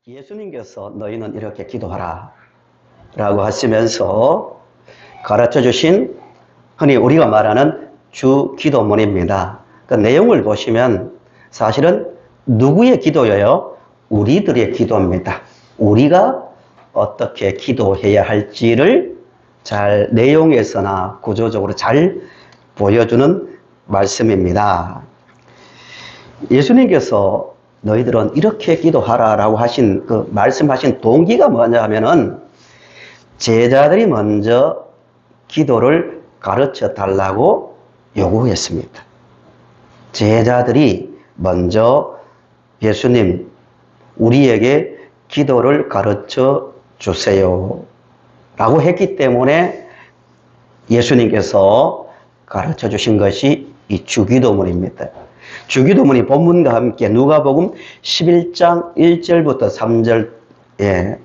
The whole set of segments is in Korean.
예수님께서 너희는 이렇게 기도하라 라고 하시면서 가르쳐 주신 흔히 우리가 말하는 주 기도문입니다. 그 내용을 보시면 사실은 누구의 기도예요? 우리들의 기도입니다. 우리가 어떻게 기도해야 할지를 잘 내용에서나 구조적으로 잘 보여주는 말씀입니다. 예수님께서 너희들은 이렇게 기도하라라고 하신 그 말씀하신 동기가 뭐냐 하면은 제자들이 먼저 기도를 가르쳐 달라고 요구했습니다. 제자들이 먼저 예수님, 우리에게 기도를 가르쳐 주세요 라고 했기 때문에 예수님께서 가르쳐 주신 것이 이 주기도문입니다. 주기도문이 본문과 함께 누가복음 11장 1절부터 3절에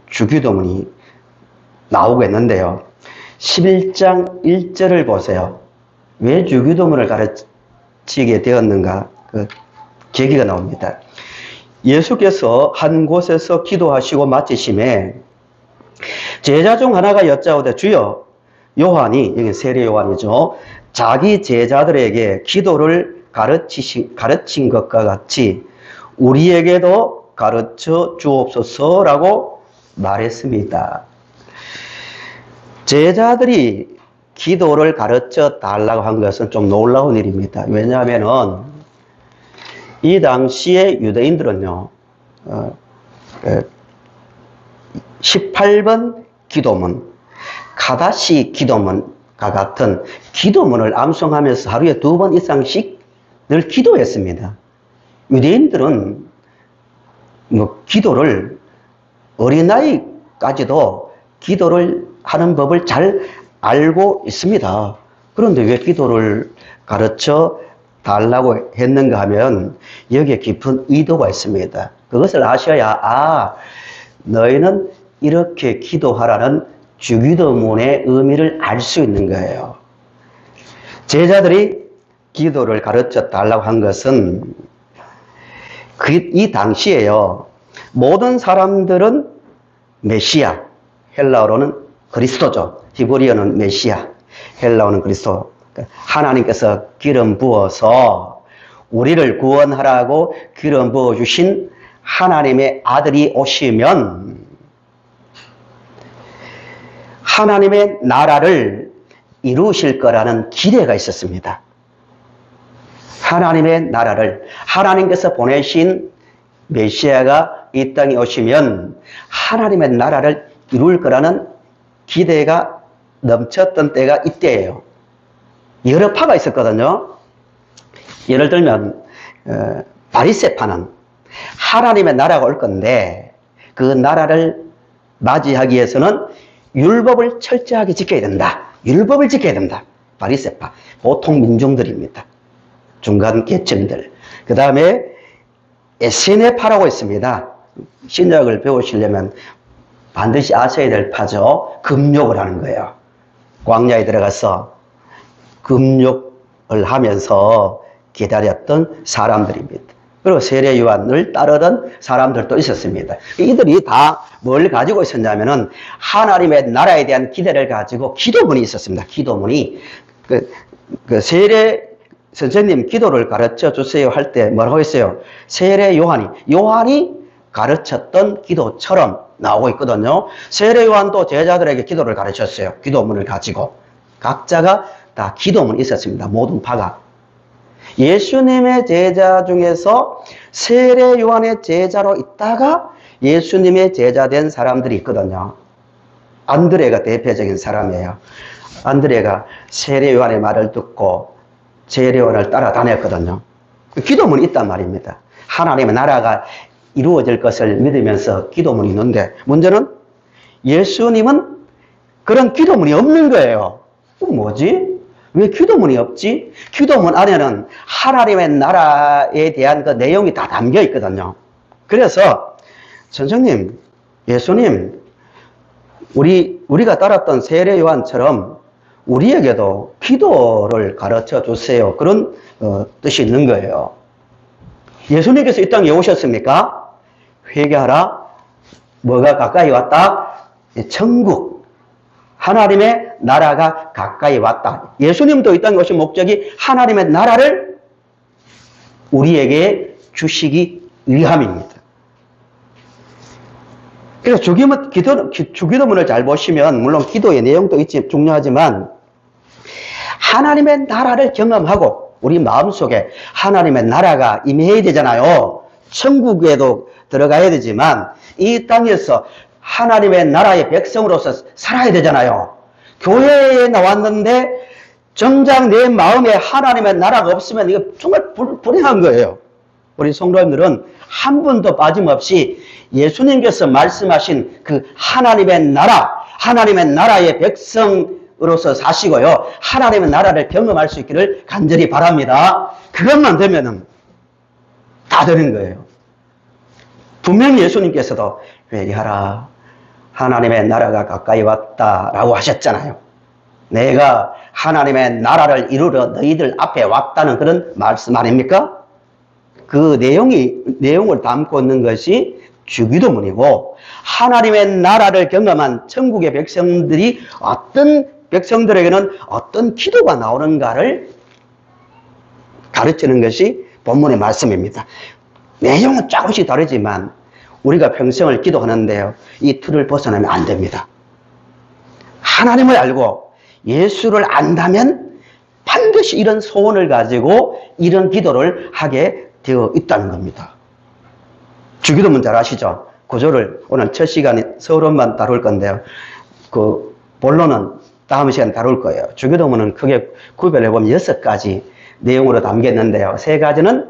주기도문이 나오겠는데요. 11장 1절을 보세요. 왜 주기도문을 가르치게 되었는가? 그 계기가 나옵니다. 예수께서 한 곳에서 기도하시고 마치심에 제자 중 하나가 여짜오되 주여, 요한이, 여기 세례 요한이죠, 자기 제자들에게 기도를 가르친 것과 같이 우리에게도 가르쳐 주옵소서라고 말했습니다. 제자들이 기도를 가르쳐 달라고 한 것은 좀 놀라운 일입니다. 왜냐하면 이 당시에 유대인들은요, 18번 기도문, 가다시 기도문과 같은 기도문을 암송하면서 하루에 2번 이상씩 늘 기도했습니다. 유대인들은 기도를 어린아이까지도 기도를 하는 법을 잘 알고 있습니다. 그런데 왜 기도를 가르쳐 달라고 했는가 하면 여기에 깊은 의도가 있습니다. 그것을 아셔야 너희는 이렇게 기도하라는 주기도문의 의미를 알 수 있는 거예요. 제자들이 기도를 가르쳐 달라고 한 것은 이 당시에요, 모든 사람들은 메시아, 헬라어로는 그리스도죠. 히브리어는 메시아, 헬라어는 그리스도. 하나님께서 기름 부어서 우리를 구원하라고 기름 부어주신 하나님의 아들이 오시면 하나님의 나라를 이루실 거라는 기대가 있었습니다. 하나님의 나라를, 하나님께서 보내신 메시아가 이 땅에 오시면 하나님의 나라를 이룰 거라는 기대가 넘쳤던 때가 이때예요. 여러 파가 있었거든요. 예를 들면 바리새파는 하나님의 나라가 올 건데 그 나라를 맞이하기 위해서는 율법을 철저하게 지켜야 된다. 율법을 지켜야 된다. 바리새파, 보통 민중들입니다. 중간 계층들. 그 다음에 에세네파라고 있습니다. 신약을 배우시려면 반드시 아셔야 될 파죠. 금욕을 하는 거예요. 광야에 들어가서 금욕을 하면서 기다렸던 사람들입니다. 그리고 세례 요한을 따르던 사람들도 있었습니다. 이들이 다 뭘 가지고 있었냐면은 하나님의 나라에 대한 기대를 가지고 기도문이 있었습니다. 기도문이 그 세례 선생님 기도를 가르쳐 주세요 할 때 뭐라고 했어요? 세례 요한이 가르쳤던 기도처럼 나오고 있거든요. 세례 요한도 제자들에게 기도를 가르쳤어요. 기도문을 가지고 각자가 다 기도문이 있었습니다. 모든 파가. 예수님의 제자 중에서 세례 요한의 제자로 있다가 예수님의 제자 된 사람들이 있거든요. 안드레가 대표적인 사람이에요. 안드레가 세례 요한의 말을 듣고 세례 요한을 따라다녔거든요. 기도문이 있단 말입니다. 하나님의 나라가 이루어질 것을 믿으면서 기도문이 있는데 문제는 예수님은 그런 기도문이 없는 거예요. 뭐지? 왜 기도문이 없지? 기도문 안에는 하나님의 나라에 대한 그 내용이 다 담겨 있거든요. 그래서 선생님, 예수님, 우리가 따랐던 세례 요한처럼 우리에게도 기도를 가르쳐 주세요. 그런 뜻이 있는 거예요. 예수님께서 이 땅에 오셨습니까? 회개하라. 뭐가 가까이 왔다? 천국. 하나님의 나라가 가까이 왔다. 예수님도 이 땅에 오신 목적이 하나님의 나라를 우리에게 주시기 위함입니다. 그래서 주기도문을 잘 보시면 물론 기도의 내용도 중요하지만 하나님의 나라를 경험하고 우리 마음속에 하나님의 나라가 임해야 되잖아요. 천국에도 들어가야 되지만 이 땅에서 하나님의 나라의 백성으로서 살아야 되잖아요. 교회에 나왔는데 정작 내 마음에 하나님의 나라가 없으면 이거 정말 불행한 거예요. 우리 성도님들은 한 분도 빠짐없이 예수님께서 말씀하신 그 하나님의 나라, 하나님의 나라의 백성으로서 사시고요. 하나님의 나라를 경험할 수 있기를 간절히 바랍니다. 그것만 되면은 다 되는 거예요. 분명히 예수님께서도 회개하라. 하나님의 나라가 가까이 왔다라고 하셨잖아요. 내가 하나님의 나라를 이루러 너희들 앞에 왔다는 그런 말씀 아닙니까? 그 내용을 담고 있는 것이 주기도문이고, 하나님의 나라를 경험한 천국의 백성들이 백성들에게는 어떤 기도가 나오는가를 가르치는 것이 본문의 말씀입니다. 내용은 조금씩 다르지만 우리가 평생을 기도하는데요, 이 틀을 벗어나면 안 됩니다. 하나님을 알고 예수를 안다면 반드시 이런 소원을 가지고 이런 기도를 하게 되어 있다는 겁니다. 주기도문 잘 아시죠? 구조를 오늘 첫 시간에 서론만 다룰 건데요. 그 본론은 다음 시간에 다룰 거예요. 주기도문은 크게 구별해보면 6가지 내용으로 담겼는데요. 3가지는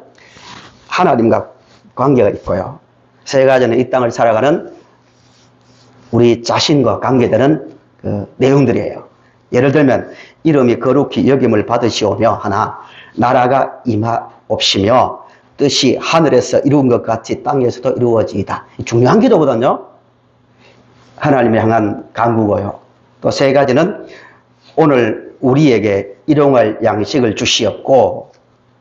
하나님과 관계가 있고요. 3가지는 이 땅을 살아가는 우리 자신과 관계되는 그 내용들이에요. 예를 들면 이름이 거룩히 여김을 받으시오며 하나, 나라가 임하옵시며 뜻이 하늘에서 이루은 것 같이 땅에서도 이루어지이다. 중요한 기도거든요. 하나님을 향한 간구고요. 또 3가지는 오늘 우리에게 일용할 양식을 주시옵고,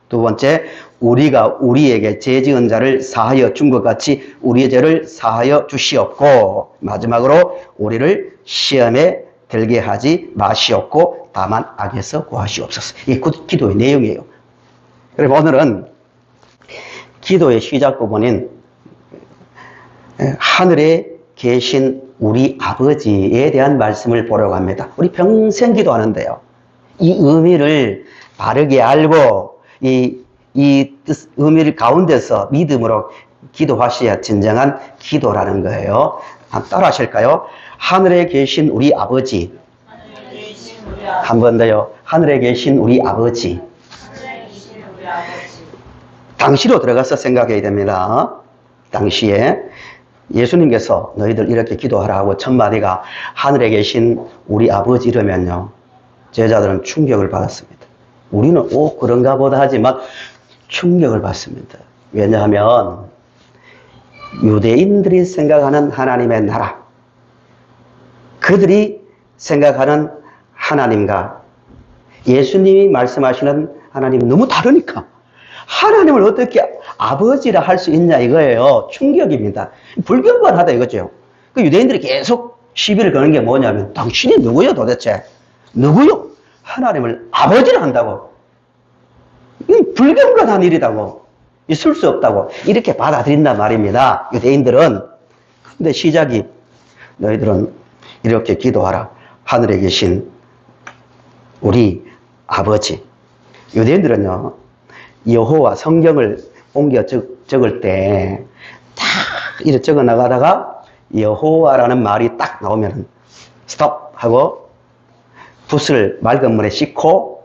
두 번째, 우리가 우리에게 죄 지은 자를 사하여 준 것 같이 우리의 죄를 사하여 주시옵고, 마지막으로 우리를 시험에 들게 하지 마시옵고 다만 악에서 구하시옵소서. 이게 기도의 내용이에요. 그리고 오늘은 기도의 시작 부분인 하늘에 계신 우리 아버지에 대한 말씀을 보려고 합니다. 우리 평생 기도하는데요, 이 의미를 바르게 알고 이 의미를 가운데서 믿음으로 기도하셔야 진정한 기도라는 거예요. 한번 따라 하실까요? 하늘에 계신 우리 아버지. 한 번 더요. 하늘에 계신 우리 아버지. 당시로 들어가서 생각해야 됩니다. 당시에 예수님께서 너희들 이렇게 기도하라 하고 첫 마디가 하늘에 계신 우리 아버지 이러면요, 제자들은 충격을 받았습니다. 우리는 그런가 보다 하지만 충격을 받습니다. 왜냐하면 유대인들이 생각하는 하나님의 나라, 그들이 생각하는 하나님과 예수님이 말씀하시는 하나님이 너무 다르니까 하나님을 어떻게 아버지라 할 수 있냐 이거예요. 충격입니다. 불경건하다 이거죠. 그 유대인들이 계속 시비를 거는 게 뭐냐면, 당신이 누구요 도대체? 누구요? 하나님을 아버지라 한다고? 이건 불경건한 일이다고, 있을 수 없다고 이렇게 받아들인단 말입니다, 유대인들은. 근데 시작이 너희들은 이렇게 기도하라. 하늘에 계신 우리 아버지. 유대인들은요, 여호와 성경을 옮겨 적을 때 딱 이렇게 적어 나가다가 여호와라는 말이 딱 나오면 스톱 하고 붓을 맑은 물에 씻고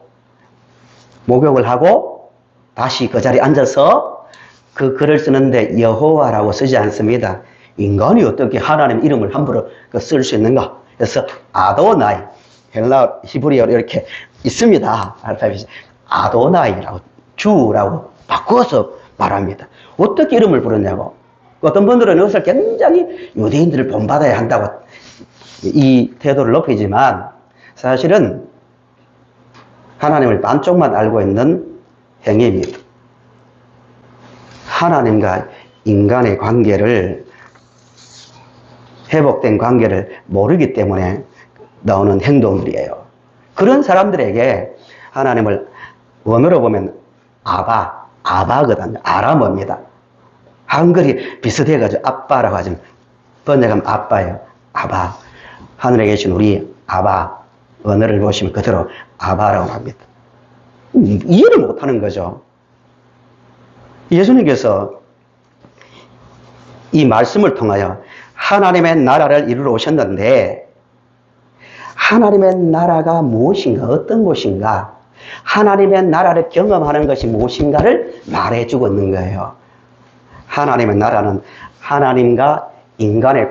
목욕을 하고 다시 그 자리에 앉아서 그 글을 쓰는데 여호와라고 쓰지 않습니다. 인간이 어떻게 하나님 이름을 함부로 쓸 수 있는가? 그래서 아도나이, 헬라 히브리어로 이렇게 있습니다. 알파벳이 아도나이라고, 주라고 바꿔서 말합니다. 어떻게 이름을 부르냐고. 어떤 분들은 이것을 굉장히 유대인들을 본받아야 한다고 이 태도를 높이지만, 사실은 하나님을 반쪽만 알고 있는 행위입니다. 하나님과 인간의 관계를, 회복된 관계를 모르기 때문에 나오는 행동들이에요. 그런 사람들에게 하나님을 원어로 보면 아바거든요. 아람어입니다. 한글이 비슷해가지고 아빠라고 하지만 번역하면 아빠예요. 아바. 하늘에 계신 우리 아바. 언어를 보시면 그대로 아바라고 합니다. 이해를 못하는 거죠. 예수님께서 이 말씀을 통하여 하나님의 나라를 이루러 오셨는데, 하나님의 나라가 무엇인가, 어떤 것인가, 하나님의 나라를 경험하는 것이 무엇인가를 말해주고 있는 거예요. 하나님의 나라는 하나님과 인간의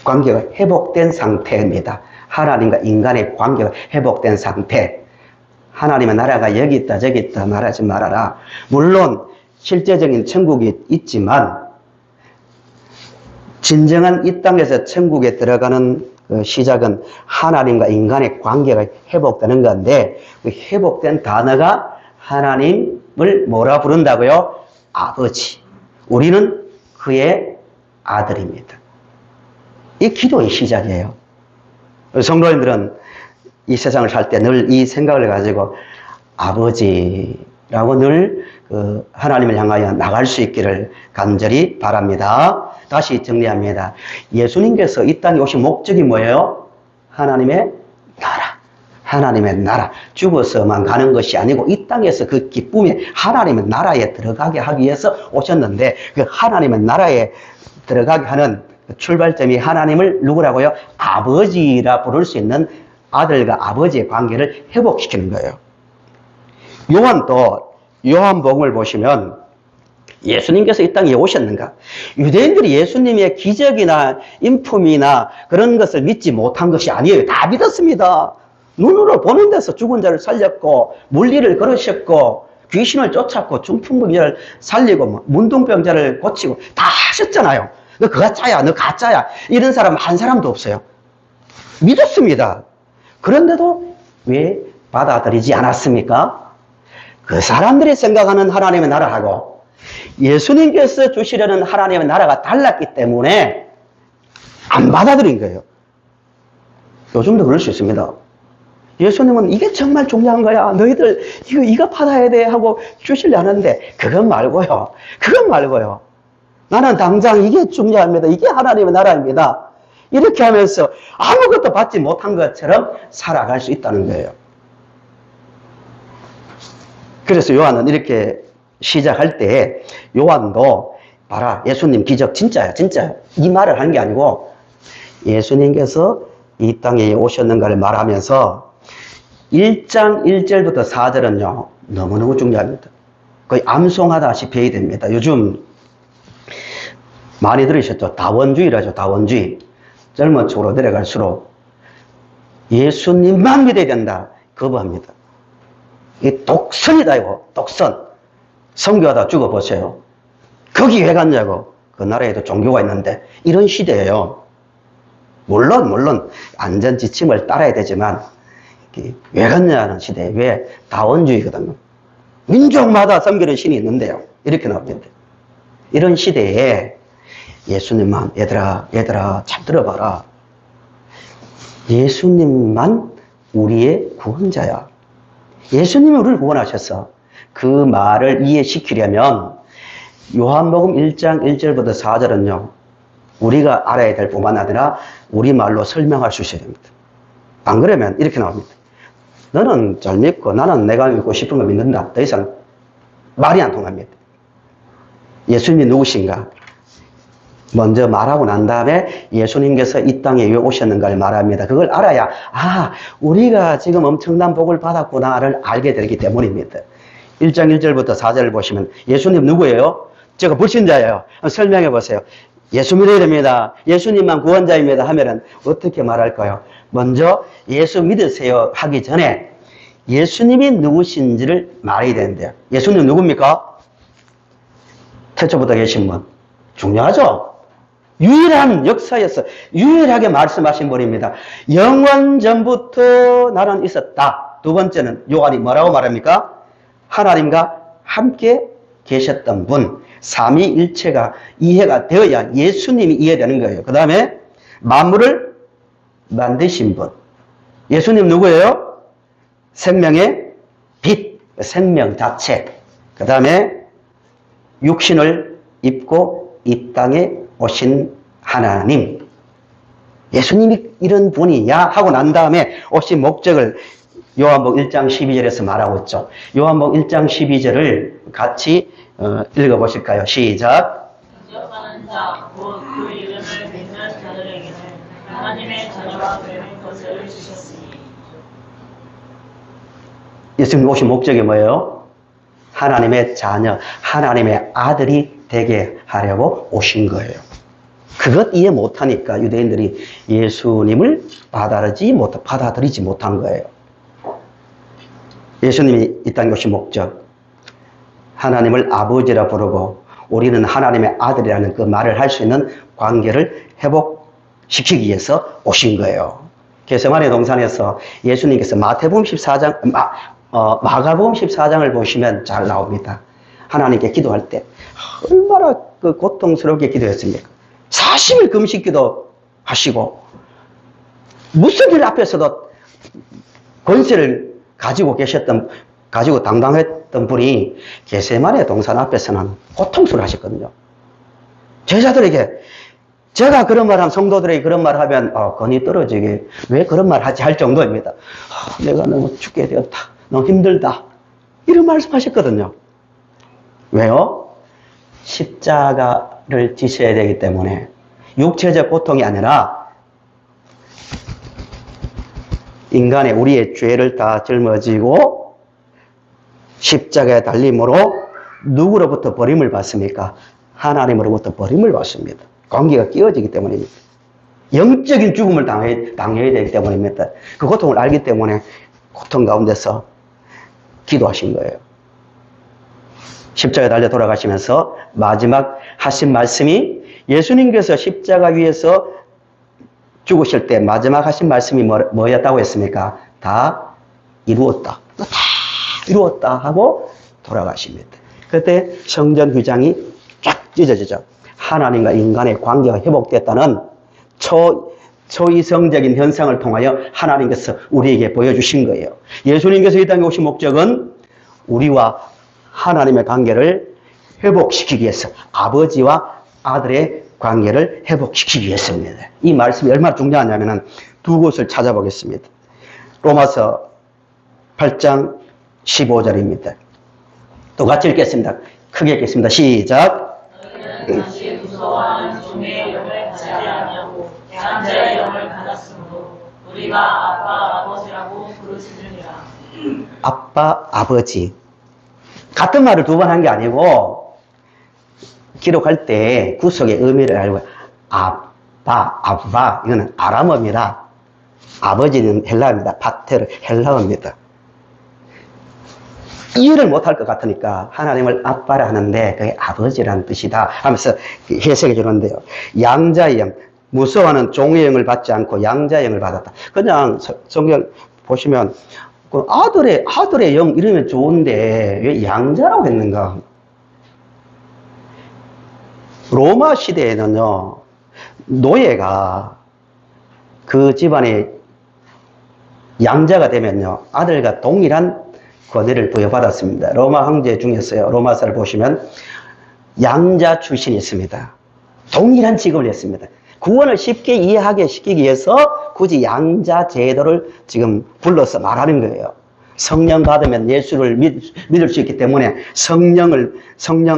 관계가 회복된 상태입니다. 하나님과 인간의 관계가 회복된 상태. 하나님의 나라가 여기 있다 저기 있다 말하지 말아라. 물론 실제적인 천국이 있지만 진정한 이 땅에서 천국에 들어가는 그 시작은 하나님과 인간의 관계가 회복되는 건데, 그 회복된 단어가 하나님을 뭐라 부른다고요? 아버지. 우리는 그의 아들입니다. 이 기도의 시작이에요. 성도님들은 이 세상을 살 때 늘 이 생각을 가지고 아버지라고 늘 하나님을 향하여 나갈 수 있기를 간절히 바랍니다. 다시 정리합니다. 예수님께서 이 땅에 오신 목적이 뭐예요? 하나님의 나라. 하나님의 나라. 죽어서만 가는 것이 아니고 이 땅에서 그 기쁨이 하나님의 나라에 들어가게 하기 위해서 오셨는데, 그 하나님의 나라에 들어가게 하는 출발점이 하나님을 누구라고요? 아버지라 부를 수 있는 아들과 아버지의 관계를 회복시키는 거예요. 요한도 요한복음을 보시면 예수님께서 이 땅에 오셨는가? 유대인들이 예수님의 기적이나 인품이나 그런 것을 믿지 못한 것이 아니에요. 다 믿었습니다. 눈으로 보는 데서 죽은 자를 살렸고, 물리를 걸으셨고, 귀신을 쫓았고, 중풍병자를 살리고, 문둥병자를 고치고 다 하셨잖아요. 너 그가 짜야, 너 가짜야. 이런 사람 한 사람도 없어요. 믿었습니다. 그런데도 왜 받아들이지 않았습니까? 그 사람들이 생각하는 하나님의 나라하고 예수님께서 주시려는 하나님의 나라가 달랐기 때문에 안 받아들인 거예요. 요즘도 그럴 수 있습니다. 예수님은 이게 정말 중요한 거야. 너희들 이거 받아야 돼 하고 주시려 하는데 그건 말고요. 나는 당장 이게 중요합니다. 이게 하나님의 나라입니다. 이렇게 하면서 아무것도 받지 못한 것처럼 살아갈 수 있다는 거예요. 그래서 요한은 이렇게 시작할 때 요한도 봐라, 예수님 기적 진짜야. 이 말을 한 게 아니고 예수님께서 이 땅에 오셨는가를 말하면서 1장 1절부터 4절은요 너무너무 중요합니다. 거의 암송하다시피 해야 됩니다. 요즘 많이 들으셨죠? 다원주의라죠. 다원주의. 젊은 쪽으로 내려갈수록 예수님만 믿어야 된다. 거부합니다. 이 독선이다 이거. 독선. 선교하다 죽어보세요. 거기 왜 갔냐고. 그 나라에도 종교가 있는데 이런 시대예요. 물론 안전지침을 따라야 되지만 왜 갔냐는 시대에 왜 다원주의거든요. 민족마다 섬기는 신이 있는데요. 이렇게 나옵니다. 이런 시대에 예수님만, 얘들아 잘 들어봐라. 예수님만 우리의 구원자야. 예수님이 우리를 구원하셨어. 그 말을 이해시키려면 요한복음 1장 1절부터 4절은요 우리가 알아야 될 뿐만 아니라 우리말로 설명할 수 있어야 됩니다. 안 그러면 이렇게 나옵니다. 너는 잘 믿고 나는 내가 믿고 싶은 거 믿는다. 더 이상 말이 안 통합니다. 예수님이 누구신가? 먼저 말하고 난 다음에 예수님께서 이 땅에 왜 오셨는가를 말합니다. 그걸 알아야 우리가 지금 엄청난 복을 받았구나를 알게 되기 때문입니다. 1장 1절부터 4절을 보시면 예수님 누구예요? 제가 불신자예요. 설명해 보세요. 예수 믿어야 됩니다. 예수님만 구원자입니다 하면은 어떻게 말할까요? 먼저 예수 믿으세요 하기 전에 예수님이 누구신지를 말해야 되는데요. 예수님 누굽니까? 태초부터 계신 분. 중요하죠? 유일한 역사에서 유일하게 말씀하신 분입니다. 영원 전부터 나는 있었다. 두 번째는 요한이 뭐라고 말합니까? 하나님과 함께 계셨던 분, 삼위일체가 이해가 되어야 예수님이 이해되는 거예요. 그 다음에 만물을 만드신 분. 예수님 누구예요? 생명의 빛, 생명 자체. 그 다음에 육신을 입고 이 땅에 오신 하나님. 예수님이 이런 분이야 하고 난 다음에 오신 목적을 요한복음 1장 12절에서 말하고 있죠. 요한복음 1장 12절을 같이 읽어보실까요? 시작. 영접하는 자, 곧 그 이름을 믿는 자들에게는 하나님의 자녀가 되는 것을 주셨으니. 예수님 오신 목적이 뭐예요? 하나님의 자녀, 하나님의 아들이 되게 하려고 오신 거예요. 그것 이해 못하니까 유대인들이 예수님을 받아들이지 못한 거예요. 예수님이 이 땅에 오신 목적, 하나님을 아버지라 부르고 우리는 하나님의 아들이라는 그 말을 할 수 있는 관계를 회복시키기 위해서 오신 거예요. 겟세마네 동산에서 예수님께서 마태복음 14장, 마가복음 14장을 보시면 잘 나옵니다. 하나님께 기도할 때 얼마나 그 고통스럽게 기도했습니까? 40일 금식기도 하시고 무슨 일 앞에서도 권세를 가지고 당당했던 분이 겟세마네 동산 앞에서는 고통스러워 하셨거든요. 제자들에게 제가 그런 말 하면, 성도들에게 그런 말 하면 건이 떨어지게 왜 그런 말 하지 할 정도입니다. 내가 너무 죽게 되었다, 너무 힘들다, 이런 말씀 하셨거든요. 왜요? 십자가를 지셔야 되기 때문에. 육체적 고통이 아니라 인간의 우리의 죄를 다 짊어지고 십자가에 달림으로 누구로부터 버림을 받습니까? 하나님으로부터 버림을 받습니다. 관계가 끼어지기 때문입니다. 영적인 죽음을 당해야 되기 때문입니다. 그 고통을 알기 때문에 고통 가운데서 기도하신 거예요. 십자가에 달려 돌아가시면서 마지막 하신 말씀이, 예수님께서 십자가 위에서 죽으실 때 마지막 하신 말씀이 뭐였다고 했습니까? 다 이루었다. 다 이루었다 하고 돌아가십니다. 그때 성전 휘장이 쫙 찢어지죠. 하나님과 인간의 관계가 회복됐다는 초이성적인 현상을 통하여 하나님께서 우리에게 보여주신 거예요. 예수님께서 이 땅에 오신 목적은 우리와 하나님의 관계를 회복시키기 위해서, 아버지와 아들의 관계를 회복시키기 위해서입니다. 이 말씀이 얼마나 중요하냐면 두 곳을 찾아보겠습니다. 로마서 8장 15절입니다. 또 같이 읽겠습니다. 크게 읽겠습니다. 시작. 너희는 다시 무서워하는 종의 영을 받지 아니하고 양자의 영을 받았으므로 우리가 아빠 아버지라고 부르시느니라. 아빠, 아버지. 같은 말을 두 번 한 게 아니고 기록할 때 구속의 의미를 알고, 아빠, 아바, 이거는 아람어입니다. 아버지는 헬라어입니다. 파테르, 헬라어입니다. 이해를 못할 것 같으니까 하나님을 아빠라 하는데 그게 아버지라는 뜻이다 하면서 해석해 주는데요. 양자의 영, 무서워하는 종의 영을 받지 않고 양자의 영을 받았다. 그냥 성경 보시면 그 아들의 영 이러면 좋은데 왜 양자라고 했는가? 로마 시대에는요, 노예가 그 집안의 양자가 되면요, 아들과 동일한 권위를 부여받았습니다. 로마 황제 중에서요, 로마서를 보시면 양자 출신이 있습니다. 동일한 직업을 했습니다. 구원을 쉽게 이해하게 시키기 위해서 굳이 양자 제도를 지금 불러서 말하는 거예요. 성령 받으면 예수를 믿을 수 있기 때문에 성령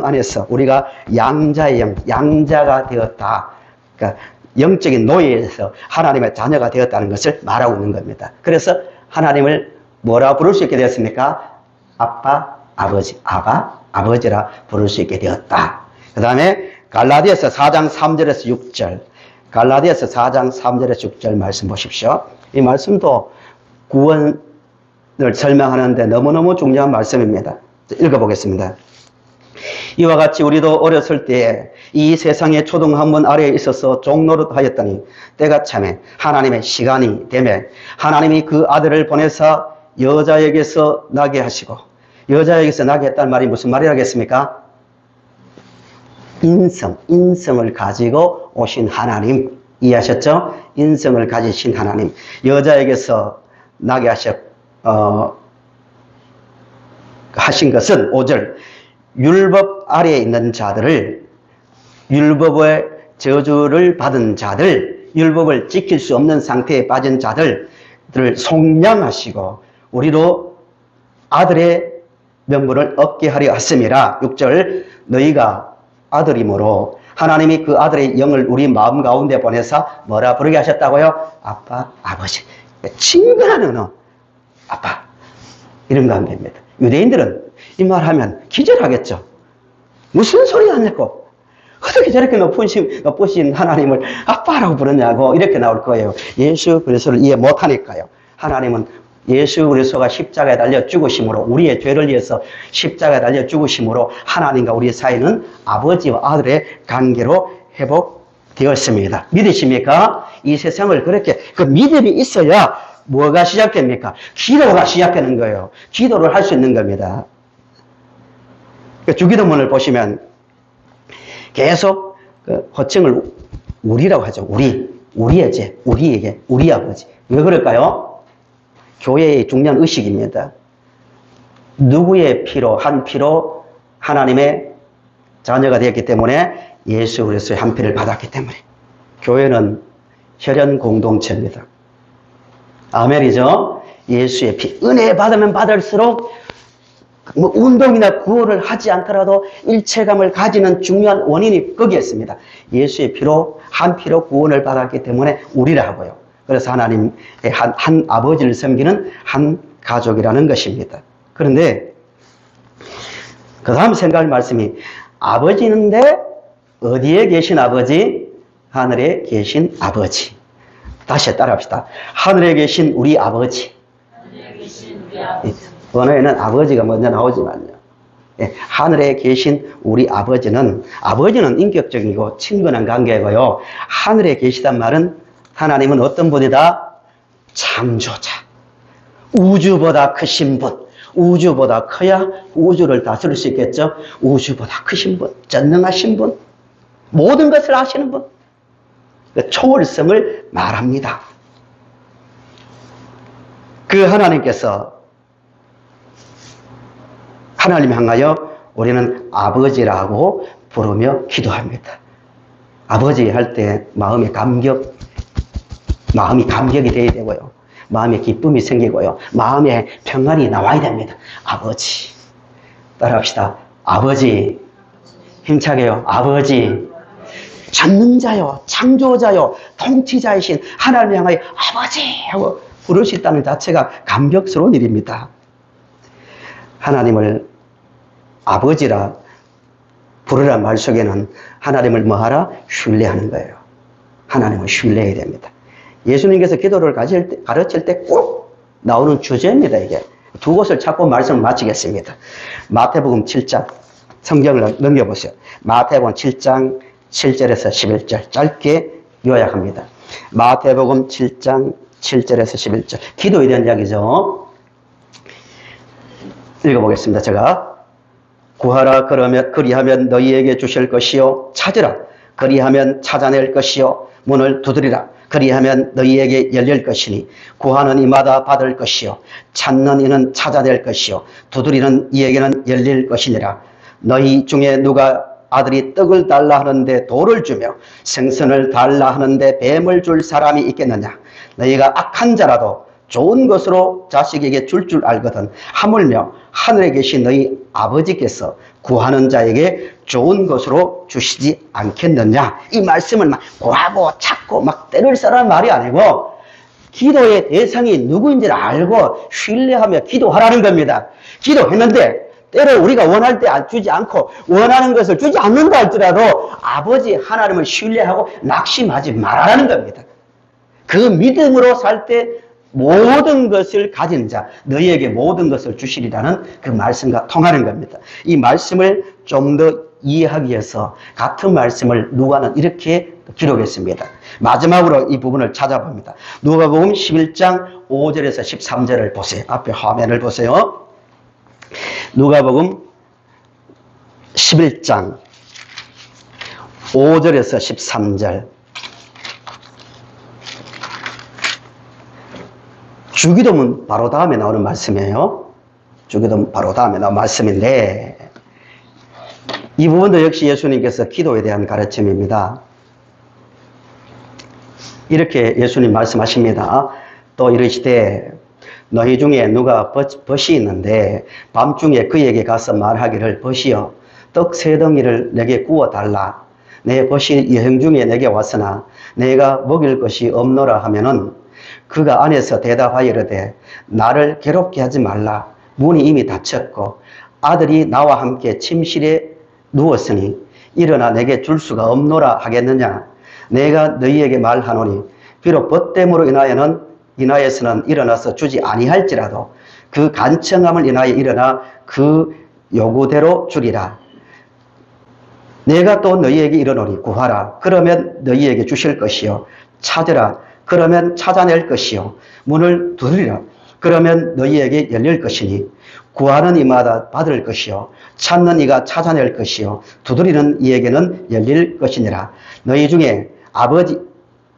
안에서 우리가 양자의 영, 양자가 되었다. 그러니까 영적인 노예에서 하나님의 자녀가 되었다는 것을 말하고 있는 겁니다. 그래서 하나님을 뭐라 부를 수 있게 되었습니까? 아빠, 아버지, 아바, 아버지라 부를 수 있게 되었다. 그 다음에 갈라디아서 4장 3절에서 6절, 갈라디아서 4장 3절에서 6절 말씀 보십시오. 이 말씀도 구원을 설명하는데 너무너무 중요한 말씀입니다. 읽어보겠습니다. 이와 같이 우리도 어렸을 때에 이 세상의 초등 한문 아래에 있어서 종노릇 하였더니 때가 차매 하나님의 시간이 되매 하나님이 그 아들을 보내사 여자에게서 나게 하시고, 여자에게서 나게 했다는 말이 무슨 말이라겠습니까? 인성을 가지고 오신 하나님. 이해하셨죠? 인성을 가지신 하나님. 여자에게서 나게 하신 것은 5절. 율법 아래에 있는 자들을, 율법의 저주를 받은 자들, 율법을 지킬 수 없는 상태에 빠진 자들을 속량하시고 우리로 아들의 명분을 얻게 하려 하심이라. 6절. 너희가 아들이므로 하나님이 그 아들의 영을 우리 마음 가운데 보내사 뭐라 부르게 하셨다고요? 아빠, 아버지. 친근한 언어. 아빠. 이런 거 하면 됩니다. 유대인들은 이 말 하면 기절하겠죠. 무슨 소리 하냐고. 어떻게 저렇게 높으신 하나님을 아빠라고 부르냐고 이렇게 나올 거예요. 예수 그리스도를 이해 못하니까요. 하나님은 예수 그리스도가 십자가에 달려 죽으심으로, 우리의 죄를 위해서 십자가에 달려 죽으심으로 하나님과 우리 사이는 아버지와 아들의 관계로 회복되었습니다. 믿으십니까? 이 세상을 그렇게, 그 믿음이 있어야 뭐가 시작됩니까? 기도가 시작되는 거예요. 기도를 할 수 있는 겁니다. 주기도문을 보시면 계속 그 호칭을 우리라고 하죠. 우리의 죄, 우리에게, 우리 아버지. 왜 그럴까요? 교회의 중요한 의식입니다. 누구의 피로, 한 피로 하나님의 자녀가 되었기 때문에, 예수 그리스도의 한 피를 받았기 때문에. 교회는 혈연 공동체입니다. 아멘이죠? 예수의 피. 은혜 받으면 받을수록 운동이나 구호를 하지 않더라도 일체감을 가지는 중요한 원인이 거기에 있습니다. 예수의 피로, 한 피로 구원을 받았기 때문에 우리라 하고요. 그래서 하나님의 한 아버지를 섬기는 한 가족이라는 것입니다. 그런데 그 다음 생각할 말씀이, 아버지인데 어디에 계신 아버지? 하늘에 계신 아버지. 다시 따라합시다. 하늘에 계신 우리 아버지. 하늘에 계신 우리 아버지. 언어에는 아버지가 먼저 나오지만요. 하늘에 계신 우리 아버지는 인격적이고 친근한 관계고요. 하늘에 계시단 말은, 하나님은 어떤 분이다? 창조자. 우주보다 크신 분. 우주보다 커야 우주를 다스릴 수 있겠죠. 우주보다 크신 분, 전능하신 분, 모든 것을 아시는 분. 초월성을 말합니다. 그 하나님께서, 하나님 향하여 우리는 아버지라고 부르며 기도합니다. 아버지 할 때 마음이 감격이 되어야 되고요. 마음에 기쁨이 생기고요. 마음에 평안이 나와야 됩니다. 아버지. 따라합시다. 아버지. 힘차게요. 아버지. 전능자요, 창조자요, 통치자이신 하나님을 향하여 아버지 하고 부를 수 있다는 자체가 감격스러운 일입니다. 하나님을 아버지라 부르란 말 속에는 하나님을 뭐하라? 신뢰하는 거예요. 하나님을 신뢰해야 됩니다. 예수님께서 기도를 가르칠 때 꼭 나오는 주제입니다. 이게 두 곳을 찾고 말씀을 마치겠습니다. 마태복음 7장, 성경을 넘겨보세요. 마태복음 7장 7절에서 11절 짧게 요약합니다. 마태복음 7장 7절에서 11절 기도에 대한 이야기죠. 읽어보겠습니다. 제가 구하라 그리하면 너희에게 주실 것이요, 찾으라 그리하면 찾아낼 것이요, 문을 두드리라 그리하면 너희에게 열릴 것이니, 구하는 이마다 받을 것이요, 찾는 이는 찾아낼 것이요, 두드리는 이에게는 열릴 것이니라. 너희 중에 누가 아들이 떡을 달라 하는데 돌을 주며 생선을 달라 하는데 뱀을 줄 사람이 있겠느냐? 너희가 악한 자라도 좋은 것으로 자식에게 줄 알거든 하물며 하늘에 계신 너희 아버지께서 구하는 자에게 좋은 것으로 주시지 않겠느냐? 이 말씀을 막 구하고 찾고 막 때릴 사람 말이 아니고, 기도의 대상이 누구인지를 알고 신뢰하며 기도하라는 겁니다. 기도했는데 때로 우리가 원할 때 주지 않고 원하는 것을 주지 않는다 할지라도 아버지 하나님을 신뢰하고 낙심하지 말라는 겁니다. 그 믿음으로 살 때 모든 것을 가진 자, 너희에게 모든 것을 주시리라는 그 말씀과 통하는 겁니다. 이 말씀을 좀 더 이해하기 위해서 같은 말씀을 누가는 이렇게 기록했습니다. 마지막으로 이 부분을 찾아봅니다. 누가복음 11장 5절에서 13절을 보세요. 앞에 화면을 보세요. 누가복음 11장 5절에서 13절. 주기도문 바로 다음에 나오는 말씀이에요. 주기도문 바로 다음에 나오는 말씀인데, 이 부분도 역시 예수님께서 기도에 대한 가르침입니다. 이렇게 예수님 말씀하십니다. 또 이르시되 너희 중에 누가 벗이 있는데 밤중에 그에게 가서 말하기를 벗이여 떡 3덩이를 내게 구워달라. 내 벗이 여행 중에 내게 왔으나 내가 먹일 것이 없노라 하면은 그가 안에서 대답하여 이르되 나를 괴롭게 하지 말라. 문이 이미 닫혔고 아들이 나와 함께 침실에 누웠으니 일어나 내게 줄 수가 없노라 하겠느냐. 내가 너희에게 말하노니 비록 벗됨으로 인하여서는 일어나서 주지 아니할지라도 그 간청함을 인하여 일어나 그 요구대로 주리라. 내가 또 너희에게 이르노니 구하라. 그러면 너희에게 주실 것이요. 찾으라. 그러면 찾아낼 것이요. 문을 두드리라. 그러면 너희에게 열릴 것이니 구하는 이마다 받을 것이요. 찾는 이가 찾아낼 것이요. 두드리는 이에게는 열릴 것이니라. 너희 중에 아버지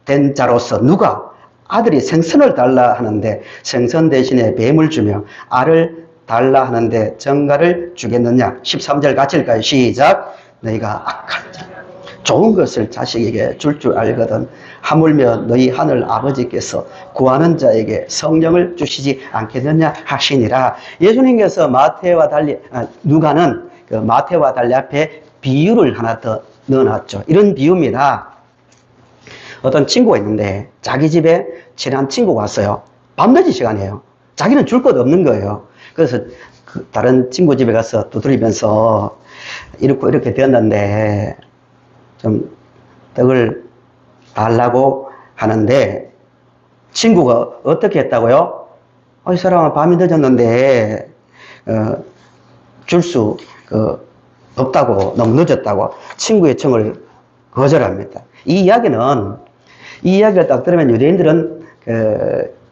된 자로서 누가 아들이 생선을 달라 하는데 생선 대신에 뱀을 주며 알을 달라 하는데 정갈을 주겠느냐. 13절 같이 읽까요? 시작. 너희가 악한 자 좋은 것을 자식에게 줄 줄 알거든 하물며 너희 하늘 아버지께서 구하는 자에게 성령을 주시지 않겠느냐 하시니라. 예수님께서 마태와 달리 누가는 그 마태와 달리 앞에 비유를 하나 더 넣어놨죠. 이런 비유입니다. 어떤 친구가 있는데 자기 집에 친한 친구가 왔어요. 밤늦은 시간이에요. 자기는 줄 것 없는 거예요. 그래서 그 다른 친구 집에 가서 두드리면서 이렇게 되었는데 좀 떡을 달라고 하는데 친구가 어떻게 했다고요? 이 사람은 밤이 늦었는데 줄 수 없다고, 너무 늦었다고 친구의 청을 거절합니다. 이 이야기를 딱 들으면 유대인들은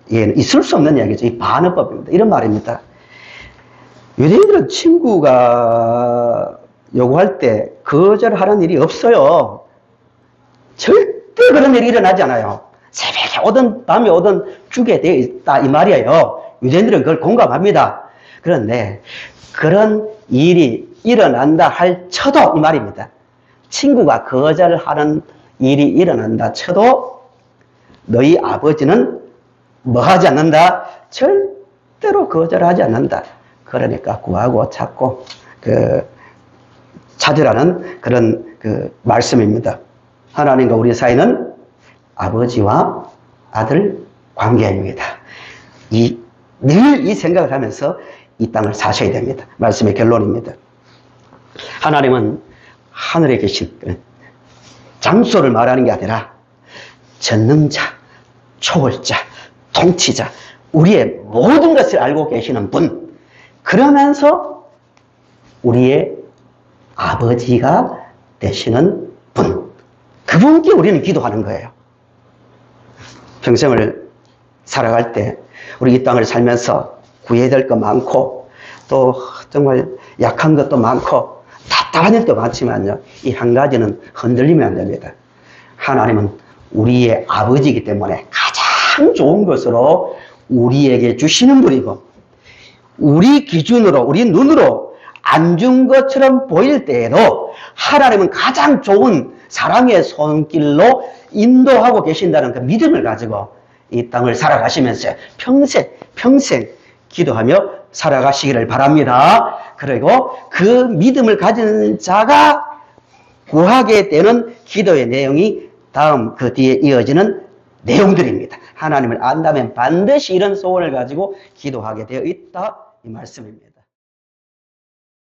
있을 수 없는 이야기죠. 이 반어법입니다. 이런 말입니다. 유대인들은 친구가 요구할 때 거절하는 일이 없어요. 절대 그런 일이 일어나지 않아요. 새벽에 오든 밤에 오든 주게 되어 있다 이 말이에요. 유대인들은 그걸 공감합니다. 그런데 그런 일이 일어난다 할 쳐도 이 말입니다. 친구가 거절하는 일이 일어난다 쳐도 너희 아버지는 뭐 하지 않는다? 절대로 거절하지 않는다. 그러니까 구하고 찾고 찾으라는 그런 말씀입니다. 하나님과 우리 사이는 아버지와 아들 관계입니다. 늘 이 생각을 하면서 이 땅을 사셔야 됩니다. 말씀의 결론입니다. 하나님은 하늘에 계신 장소를 말하는 게 아니라 전능자, 초월자, 통치자, 우리의 모든 것을 알고 계시는 분, 그러면서 우리의 아버지가 되시는 분, 그분께 우리는 기도하는 거예요. 평생을 살아갈 때 우리 이 땅을 살면서 구해야 될 것 많고 또 정말 약한 것도 많고 답답한 일도 많지만요, 이 한 가지는 흔들리면 안 됩니다. 하나님은 우리의 아버지이기 때문에 가장 좋은 것으로 우리에게 주시는 분이고, 우리 기준으로, 우리 눈으로 안 준 것처럼 보일 때에도 하나님은 가장 좋은 사랑의 손길로 인도하고 계신다는 그 믿음을 가지고 이 땅을 살아가시면서 평생 기도하며 살아가시기를 바랍니다. 그리고 그 믿음을 가진 자가 구하게 되는 기도의 내용이 다음 그 뒤에 이어지는 내용들입니다. 하나님을 안다면 반드시 이런 소원을 가지고 기도하게 되어 있다, 이 말씀입니다.